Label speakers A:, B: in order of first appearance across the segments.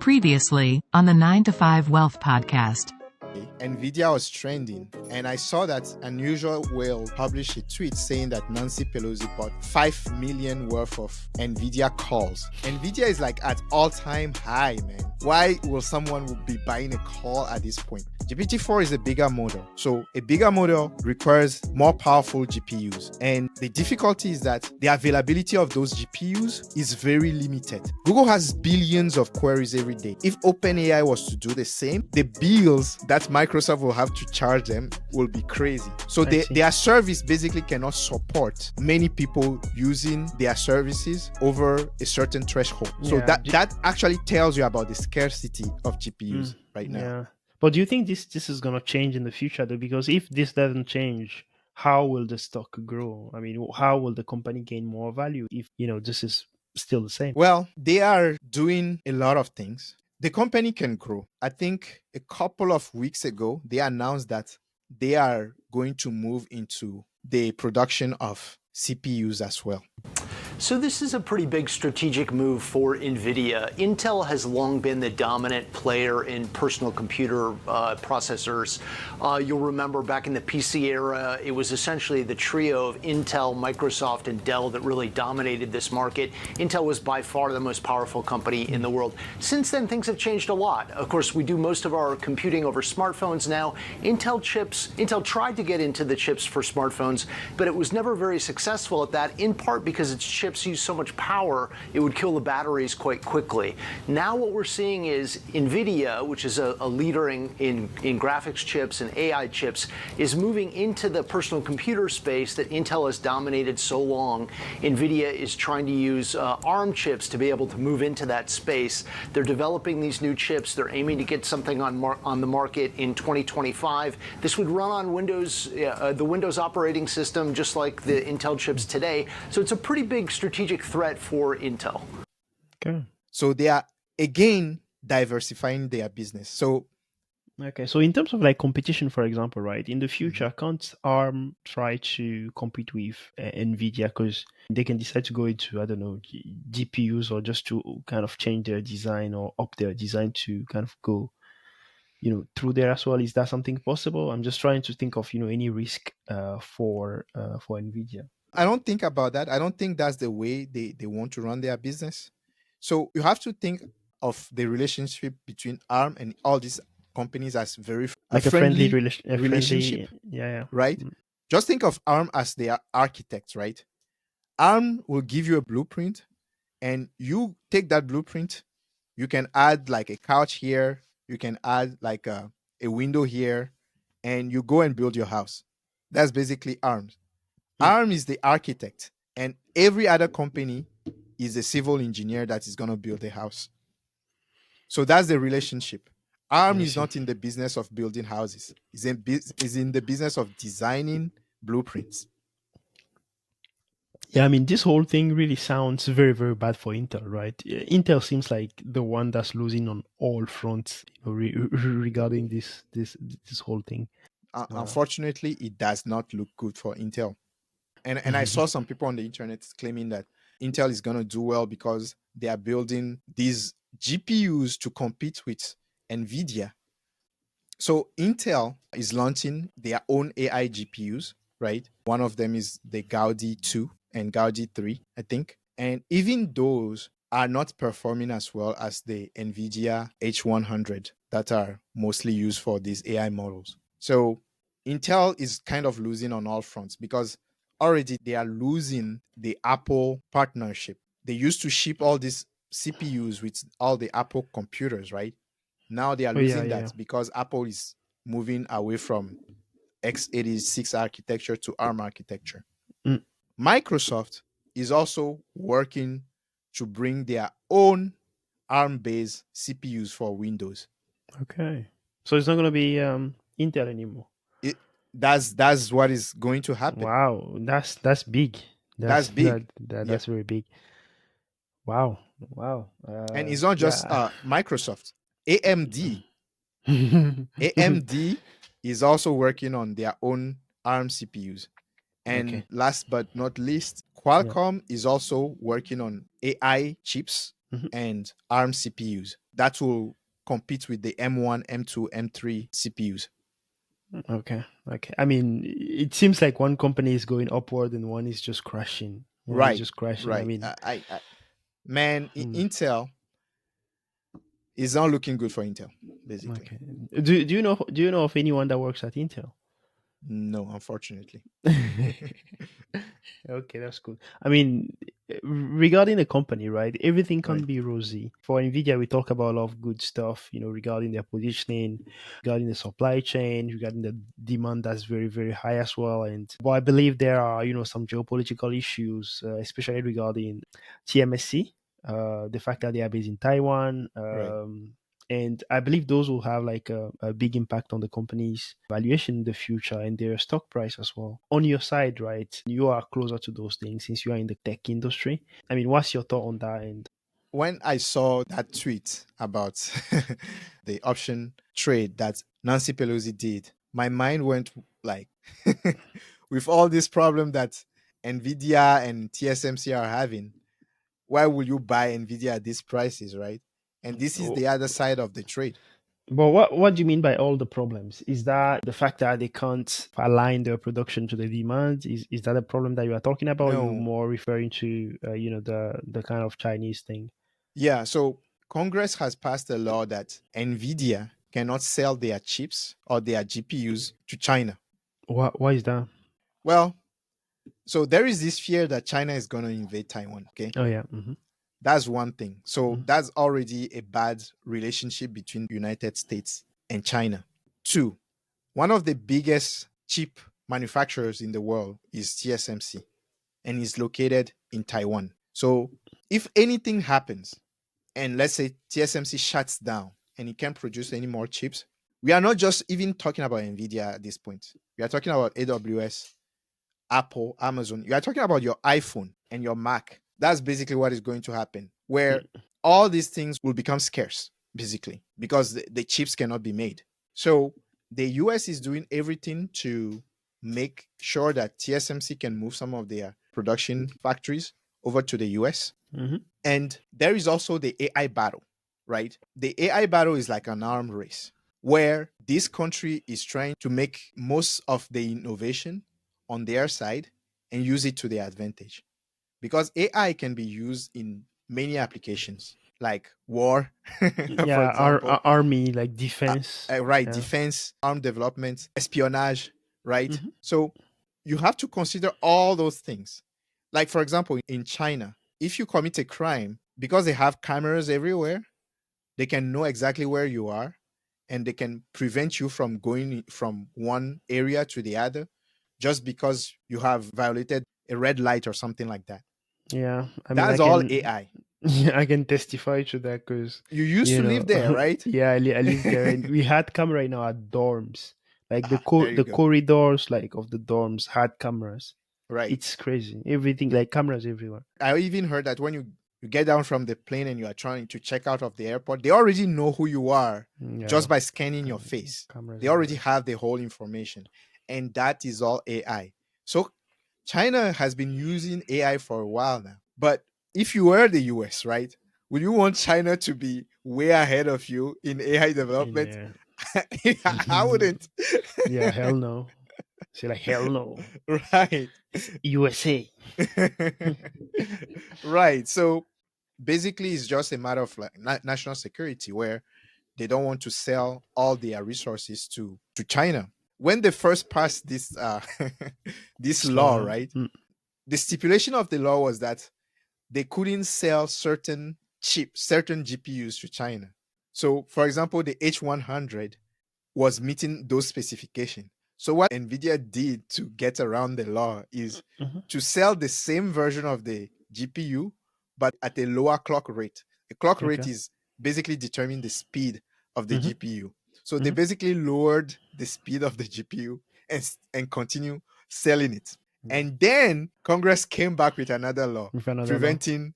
A: Previously, on the 9 to 5 Wealth podcast.
B: NVIDIA was trending, and I saw that Unusual Whale published a tweet saying that Nancy Pelosi bought 5 million worth of NVIDIA calls. NVIDIA is like at all-time high, man. Why will someone be buying a call at this point? GPT-4 is a bigger model. So a bigger model requires more powerful GPUs. And the difficulty is that the availability of those GPUs is very limited. Google has billions of queries every day. If OpenAI was to do the same, the bills that Microsoft will have to charge them will be crazy. So their service basically cannot support many people using their services over a certain threshold. So that actually tells you about the scarcity of GPUs right now.
C: Yeah. But do you think this is going to change in the future, though? Because if this doesn't change, how will the stock grow? I mean, how will the company gain more value if, this is still the same?
B: Well, they are doing a lot of things. The company can grow. I think a couple of weeks ago, they announced that they are going to move into the production of CPUs as well.
D: So this is a pretty big strategic move for NVIDIA. Intel has long been the dominant player in personal computer processors. You'll remember back in the PC era, it was essentially the trio of Intel, Microsoft, and Dell that really dominated this market. Intel was by far the most powerful company in the world. Since then, things have changed a lot. Of course, we do most of our computing over smartphones now. Intel tried to get into the chips for smartphones, but it was never very successful at that, in part because its chips use so much power, it would kill the batteries quite quickly. Now what we're seeing is NVIDIA, which is a leader in graphics chips and AI chips, is moving into the personal computer space that Intel has dominated so long. NVIDIA is trying to use ARM chips to be able to move into that space. They're developing these new chips. They're aiming to get something on the market in 2025. This would run on Windows, the Windows operating system, just like the Intel chips today. So it's a pretty big strategic threat for Intel.
C: Okay.
B: So they are, again, diversifying their business. So
C: in terms of like competition, for example, right, in the future, can't ARM try to compete with NVIDIA because they can decide to go into, I don't know, GPUs or just to kind of change their design or up their design to kind of go, through there as well? Is that something possible? I'm just trying to think of, any risk for NVIDIA.
B: I don't think about that. I don't think that's the way they want to run their business. So you have to think of the relationship between ARM and all these companies as very
C: like
B: friendly
C: a friendly
B: relationship.
C: Yeah.
B: Right? Just think of ARM as their architects, right? ARM will give you a blueprint, and you take that blueprint. You can add like a couch here. You can add like a window here, and you go and build your house. That's basically ARM. ARM is the architect, and every other company is a civil engineer that is going to build a house. So that's the relationship. ARM is not in the business of building houses. It's in the business of designing blueprints.
C: Yeah, I mean, this whole thing really sounds very, very bad for Intel, right? Intel seems like the one that's losing on all fronts regarding this whole thing.
B: Unfortunately, it does not look good for Intel. And I saw some people on the internet claiming that Intel is going to do well because they are building these GPUs to compete with NVIDIA. So Intel is launching their own AI GPUs, right? One of them is the Gaudi 2 and Gaudi 3, I think. And even those are not performing as well as the NVIDIA H100 that are mostly used for these AI models. So Intel is kind of losing on all fronts because already they are losing the Apple partnership. They used to ship all these CPUs with all the Apple computers, right? Now they are losing that because Apple is moving away from x86 architecture to ARM architecture. Microsoft is also working to bring their own ARM-based CPUs for Windows.
C: Okay. So it's not going to be Intel anymore.
B: That's what is going to happen.
C: Wow, that's big.
B: That's big.
C: That's very big. Wow.
B: And it's not just Microsoft. AMD. AMD is also working on their own ARM CPUs. And last but not least, Qualcomm is also working on AI chips and ARM CPUs. that will compete with the M1, M2, M3 CPUs.
C: Okay. Okay. I mean, it seems like one company is going upward and one is just crashing. One is
B: Right,
C: just crashing. I
B: right.
C: mean,
B: Man,
C: hmm,
B: Intel is not looking good for Intel, basically.
C: okay. Do you know of anyone that works at Intel?
B: No, unfortunately.
C: Okay, that's cool. I mean, regarding the company, right? Everything
B: Right,
C: can be rosy. For Nvidia, we talk about a lot of good stuff, regarding their positioning, regarding the supply chain, regarding the demand that's very, very high as well. But I believe there are, some geopolitical issues, especially regarding TMSC, the fact that they are based in Taiwan.
B: right.
C: And I believe those will have like a big impact on the company's valuation in the future and their stock price as well. On your side, right, you are closer to those things since you are in the tech industry. I mean, what's your thought on that? And
B: When I saw that tweet about the option trade that Nancy Pelosi did, my mind went like, with all this problem that NVIDIA and TSMC are having, why will you buy NVIDIA at these prices, right? And this is the other side of the trade.
C: but what do you mean by all the problems? Is that the fact that they can't align their production to the demand? Is that a problem that you are talking about? Or you
B: No,
C: more referring to the kind of Chinese thing?
B: yeah. So Congress has passed a law that NVIDIA cannot sell their chips or their GPUs to China.
C: Why is that?
B: Well, so there is this fear that China is going to invade Taiwan. Okay.
C: Oh yeah. Hmm.
B: That's one thing. So
C: Hmm.
B: that's already a bad relationship between the United States and China. Two, one of the biggest chip manufacturers in the world is TSMC and is located in Taiwan. So if anything happens, and let's say TSMC shuts down and it can't produce any more chips, we are not just even talking about NVIDIA at this point. We are talking about AWS, Apple, Amazon. You are talking about your iPhone and your Mac. That's basically what is going to happen, where all these things will become scarce, basically, because the chips cannot be made. So the US is doing everything to make sure that TSMC can move some of their production factories over to the US.
C: Hmm.
B: And there is also the AI battle, right? The AI battle is like an arm race where this country is trying to make most of the innovation on their side and use it to their advantage. Because AI can be used in many applications, like war, for
C: Yeah,
B: example,
C: army like defense.
B: right,
C: Yeah.
B: defense, arm development, espionage, right?
C: Hmm.
B: So you have to consider all those things. Like, for example, in China, if you commit a crime, because they have cameras everywhere, they can know exactly where you are and they can prevent you from going from one area to the other just because you have violated a red light or something like that.
C: Yeah, I mean,
B: That's all AI.
C: yeah, I can testify to that because,
B: You used to live there, right?
C: yeah, I live there, and we had camera right now at dorms. Like
B: There you
C: the
B: go.
C: corridors, like of the dorms, had cameras.
B: Right.
C: It's crazy. Everything like cameras everywhere.
B: I even heard that when you get down from the plane and you are trying to check out of the airport, they already know who you are
C: Yeah,
B: just by scanning your
C: cam-
B: face.
C: cameras
B: They already
C: everywhere.
B: have the whole information. And that is all AI. So China has been using AI for a while now. But if you were the US, right, would you want China to be way ahead of you in AI development?
C: Yeah.
B: I wouldn't.
C: Yeah, hell no. Say like hell no.
B: Right.
C: USA.
B: Right. So basically, it's just a matter of like national security where they don't want to sell all their resources to China. When they first passed this this law,
C: Slow.
B: right? The stipulation of the law was that they couldn't sell certain chips, certain GPUs to China. So, for example, the H100 was meeting those specifications. So, what NVIDIA did to get around the law is
C: Mhm.
B: to sell the same version of the GPU, but at a lower clock rate. The clock rate
C: Okay.
B: is basically determining the speed of the
C: Hmm.
B: GPU. So, they
C: Hmm.
B: basically lowered the speed of the GPU and continue selling it.
C: Yeah.
B: And then Congress came back with another law
C: With another law.
B: preventing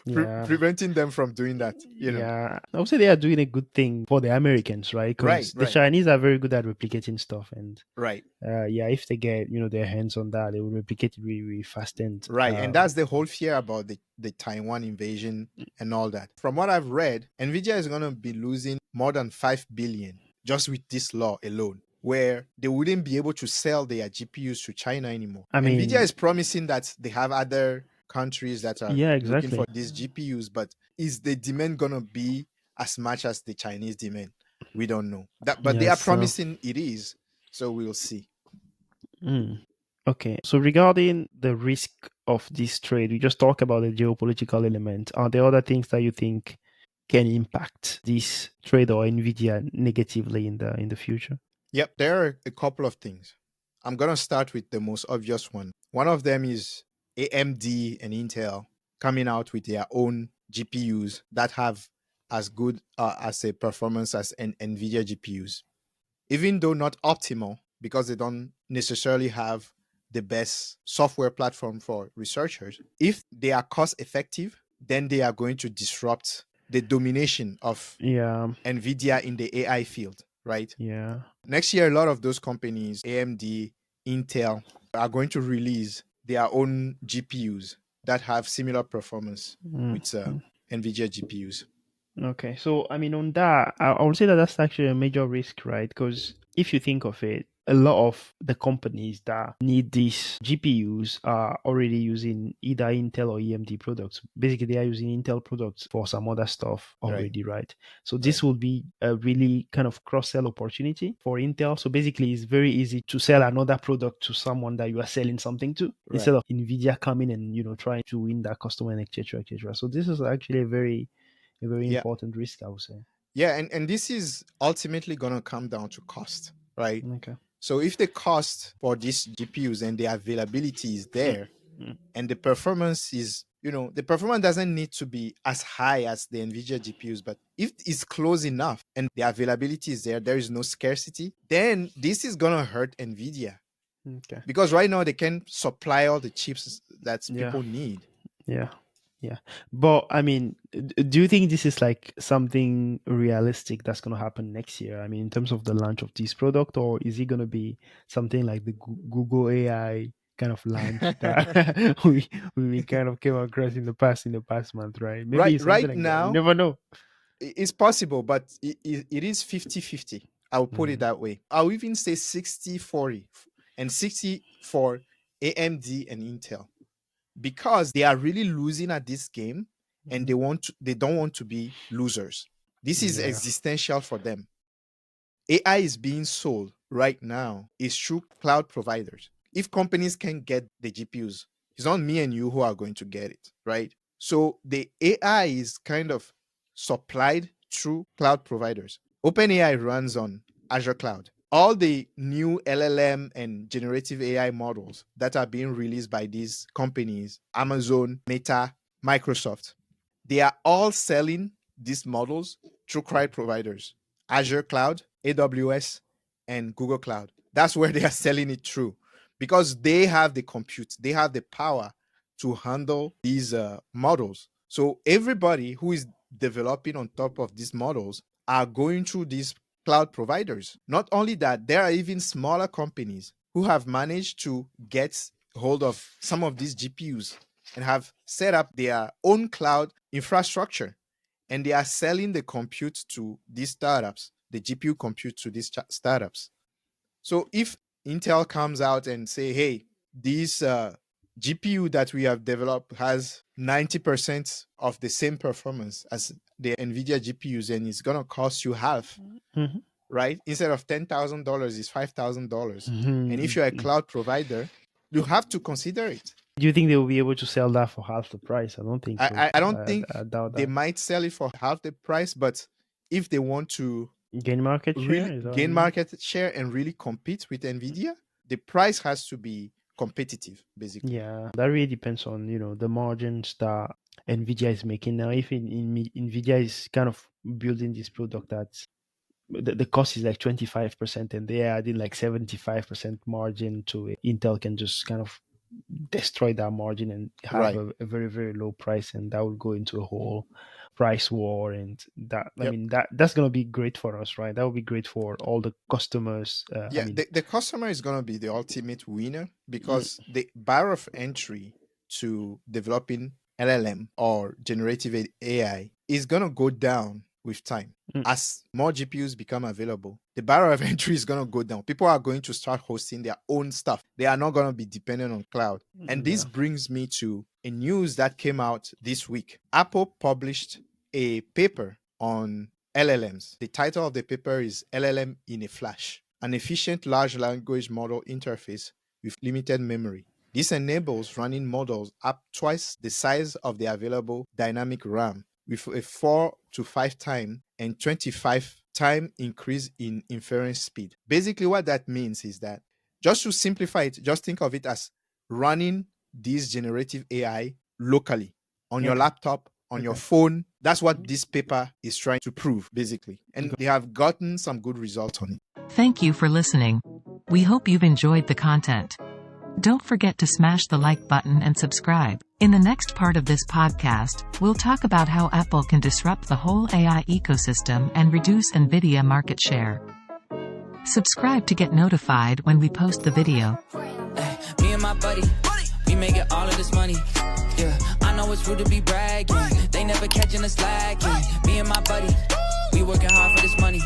C: Yeah.
B: preventing them from doing that, you know.
C: Yeah, I would say they are doing a good thing for the Americans, right?
B: Right,
C: Because the
B: right,
C: Chinese are very good at replicating stuff, and
B: right,
C: yeah, if they get their hands on that, they will replicate it really, really fast. And
B: right. And that's the whole fear about the Taiwan invasion and all that. From what I've read, Nvidia is going to be losing more than 5 billion just with this law alone, where they wouldn't be able to sell their GPUs to China anymore.
C: I
B: Nvidia
C: mean,
B: is promising that they have other countries that are
C: yeah,
B: looking for
C: exactly.
B: these GPUs, but is the demand going to be as much as the Chinese demand? We don't know. But they
C: Yeah,
B: are
C: so
B: promising it is. So we'll see.
C: mm, okay. So regarding the risk of this trade, we just talked about the geopolitical element. Are there other things that you think can impact this trade or Nvidia negatively in the future?
B: Yep, there are a couple of things. I'm going to start with the most obvious one. One of them is AMD and Intel coming out with their own GPUs that have as good as a performance as NVIDIA GPUs. Even though not optimal, because they don't necessarily have the best software platform for researchers, if they are cost effective, then they are going to disrupt the domination of
C: Yeah,
B: NVIDIA in the AI field, right?
C: yeah.
B: Next year, a lot of those companies, AMD, Intel, are going to release their own GPUs that have similar performance
C: Mm.
B: with NVIDIA GPUs.
C: Okay, so I mean, on that, I would say that that's actually a major risk, right? Because if you think of it, a lot of the companies that need these GPUs are already using either Intel or AMD products. Basically, they are using Intel products for some other stuff
B: Right,
C: already, right? So
B: right,
C: this will be a really kind of cross-sell opportunity for Intel. So basically, it's very easy to sell another product to someone that you are selling something to instead
B: right.
C: of Nvidia coming and trying to win that customer and etc. etc. So this is actually a very
B: Yeah,
C: important risk, I would say.
B: yeah, and this is ultimately going to come down to cost, right?
C: Okay.
B: So if the cost for these GPUs and the availability is there,
C: Mm.
B: and the performance is, the performance doesn't need to be as high as the NVIDIA GPUs, but if it's close enough and the availability is there, there is no scarcity, then this is going to hurt NVIDIA
C: Okay.
B: because right now they can supply all the chips that
C: Yeah.
B: people need.
C: Yeah. Yeah. But I mean, do you think this is like something realistic that's going to happen next year? I mean, in terms of the launch of this product, or is it going to be something like the Google AI kind of launch that we kind of came across in the past month, right? Maybe it's something
B: Right
C: like that. You
B: now,
C: never know.
B: it's possible, but it is 50-50. I'll put it
C: Mm.
B: that way. I'll even say 60-40 and 60 for AMD and Intel because they are really losing at this game and
C: Mhm.
B: they don't want to be losers. This is
C: Yeah.
B: existential for them. AI is being sold right now is through cloud providers. If companies can get the GPUs, it's not me and you who are going to get it, right? So the AI is kind of supplied through cloud providers. OpenAI runs on Azure Cloud. All the new LLM and generative AI models that are being released by these companies, Amazon, Meta, Microsoft, they are all selling these models through cloud providers. Azure Cloud, AWS, and Google Cloud. That's where they are selling it through because they have the compute, they have the power to handle these models. So everybody who is developing on top of these models are going through these cloud providers. Not only that, there are even smaller companies who have managed to get hold of some of these GPUs and have set up their own cloud infrastructure, and they are selling the compute to these startups, the GPU compute to these startups. So if Intel comes out and say, hey, this GPU that we have developed has 90% of the same performance as the NVIDIA GPUs and it's going to cost you half,
C: Mhm.
B: right? Instead of $10,000, it's $5,000. And if
C: Mhm.
B: you're a cloud provider, you have to consider it.
C: Do you think they will be able to sell that for half the price? I don't think so.
B: I don't think
C: I doubt
B: they
C: that.
B: might sell it for half the price, but if they want to
C: Gain market share,
B: really
C: is that what you
B: gain
C: mean?
B: market share and really compete with Nvidia, the price has to be competitive, basically.
C: Yeah, that really depends on the margins that Nvidia is making now. If Nvidia is kind of building this product that's the cost is like 25% and they're adding like 75% margin to it, Intel can just kind of destroy that margin and have
B: Right.
C: a very, very low price, and that would go into a whole price war. And that, I
B: Yep.
C: mean, that's going to be great for us, right? That would be great for all the customers.
B: Yeah, the customer is going to be the ultimate winner, because the bar of entry to developing LLM or generative AI is going to go down with time. As more GPUs become available, the bar of entry is going to go down. People are going to start hosting their own stuff. They are not going to be dependent on cloud. And this brings me to a news that came out this week. Apple published a paper on LLMs. The title of the paper is LLM in a Flash, an efficient large language model interface with limited memory. This enables running models up twice the size of the available dynamic RAM, with a 4 to 5 time and 25 time increase in inference speed. Basically, what that means is that, just to simplify it, just think of it as running this generative AI locally on your laptop, on your phone. That's what this paper is trying to prove, basically. And they have gotten some good results on it.
A: Thank you for listening. We hope you've enjoyed the content. Don't forget to smash the like button and subscribe. In the next part of this podcast, we'll talk about how Apple can disrupt the whole AI ecosystem and reduce NVIDIA market share. Subscribe to get notified when we post the video.
E: Me and my buddy, we making all of this money. Yeah, I know it's rude to be bragging. They never catching us slacking. Me and my buddy, we working hard for this money.